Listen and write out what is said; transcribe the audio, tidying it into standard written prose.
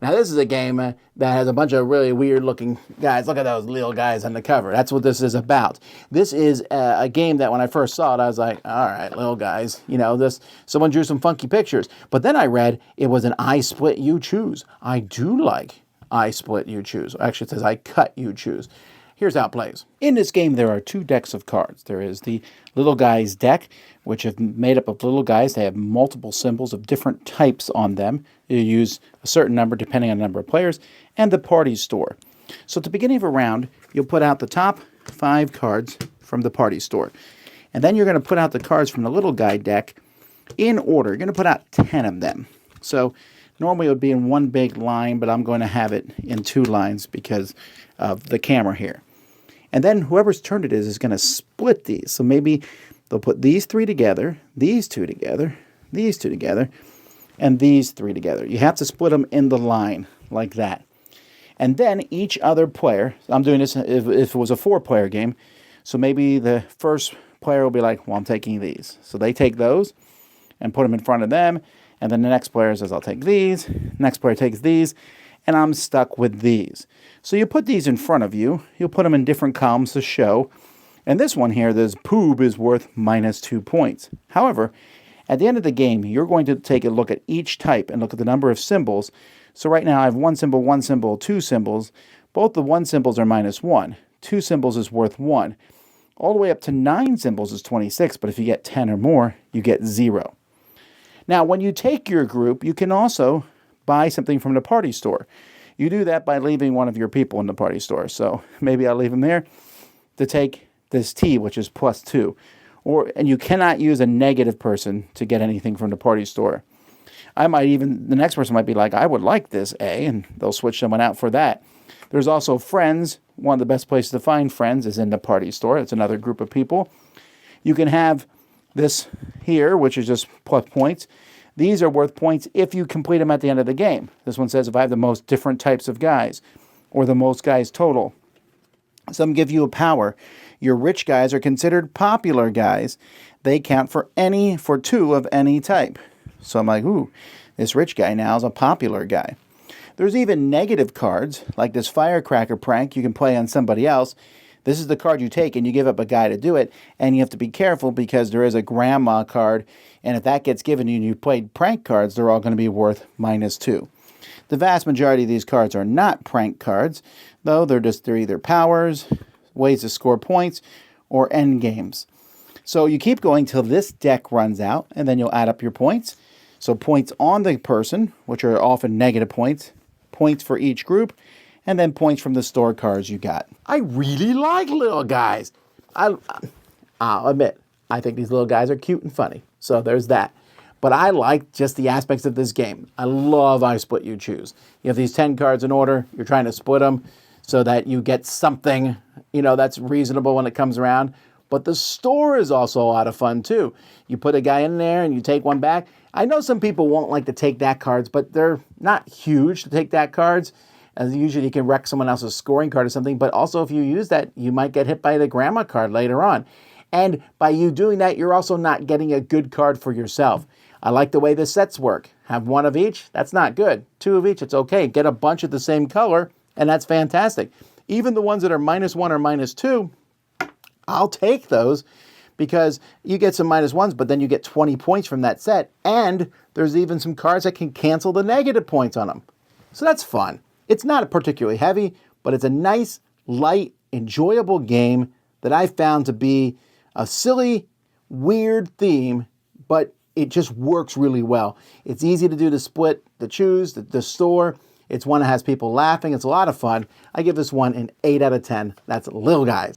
Now, this is a game that has a bunch of really weird-looking guys. Look at those Lil Guys on the cover. That's what this is about. This is a game that when I first saw it, I was like, all right, Lil Guys. You know, someone drew some funky pictures. But then I read it was an I split, you choose. I do like I split, you choose. Actually, it says I cut, you choose. Here's how it plays. In this game, there are 2 decks of cards. There is the Lil Guys deck, which is made up of little guys. They have multiple symbols of different types on them. You use a certain number depending on the number of players, and the party store. So at the beginning of a round, you'll put out the top 5 cards from the party store. And then you're going to put out the cards from the Little Guy deck in order. You're going to put out 10 of them. So normally it would be in one big line, but I'm going to have it in 2 lines because of the camera here. And then whoever's turn it is going to split these. So maybe they'll put these 3 together, these 2 together, these 2 together, and these 3 together. You have to split them in the line like that. And then each other player, I'm doing this if it was a 4-player game, so maybe the first player will be like, well, I'm taking these. So they take those and put them in front of them, and then the next player says, I'll take these, next player takes these, and I'm stuck with these. So you put these in front of you. You'll put them in different columns to show. And this one here, this poob, is worth -2 points. However, at the end of the game, you're going to take a look at each type and look at the number of symbols. So right now I have 1 symbol, 2 symbols. Both the 1 symbols are -1. 2 symbols is worth 1. All the way up to 9 symbols is 26, but if you get 10 or more, you get 0. Now, when you take your group, you can also buy something from the party store. You do that by leaving one of your people in the party store. So maybe I'll leave them there to take this tea, which is +2. And you cannot use a negative person to get anything from the party store. The next person might be like, I would like this A, and they'll switch someone out for that. There's also friends. One of the best places to find friends is in the party store. It's another group of people. You can have this here, which is just plus points. These are worth points if you complete them at the end of the game. This one says if I have the most different types of guys, or the most guys total. Some give you a power. Your rich guys are considered popular guys. They count for 2 of any type. So I'm like, ooh, this rich guy now is a popular guy. There's even negative cards, like this firecracker prank you can play on somebody else. This is the card you take, and you give up a guy to do it, and you have to be careful because there is a grandma card, and if that gets given you and you played prank cards, they're all going to be worth -2. The vast majority of these cards are not prank cards, though they're either powers, ways to score points, or end games. So you keep going till this deck runs out, and then you'll add up your points. So points on the person, which are often negative points, points for each group, and then points from the store cards you got. I really like Lil Guys. I'll admit, I think these little guys are cute and funny. So there's that. But I like just the aspects of this game. I love I Split, You Choose. You have these 10 cards in order. You're trying to split them so that you get something, that's reasonable when it comes around. But the store is also a lot of fun, too. You put a guy in there and you take one back. I know some people won't like to take that cards, but they're not huge to take that cards. As usually you can wreck someone else's scoring card or something, but also if you use that, you might get hit by the grandma card later on. And by you doing that, you're also not getting a good card for yourself. I like the way the sets work. Have 1 of each, that's not good. 2 of each, it's okay. Get a bunch of the same color, and that's fantastic. Even the ones that are -1 or -2, I'll take those because you get some -1s, but then you get 20 points from that set, and there's even some cards that can cancel the negative points on them. So that's fun. It's not particularly heavy, but it's a nice, light, enjoyable game that I found to be a silly, weird theme, but it just works really well. It's easy to do the split, the choose, the store. It's one that has people laughing. It's a lot of fun. I give this one an 8 out of 10. That's Lil Guys.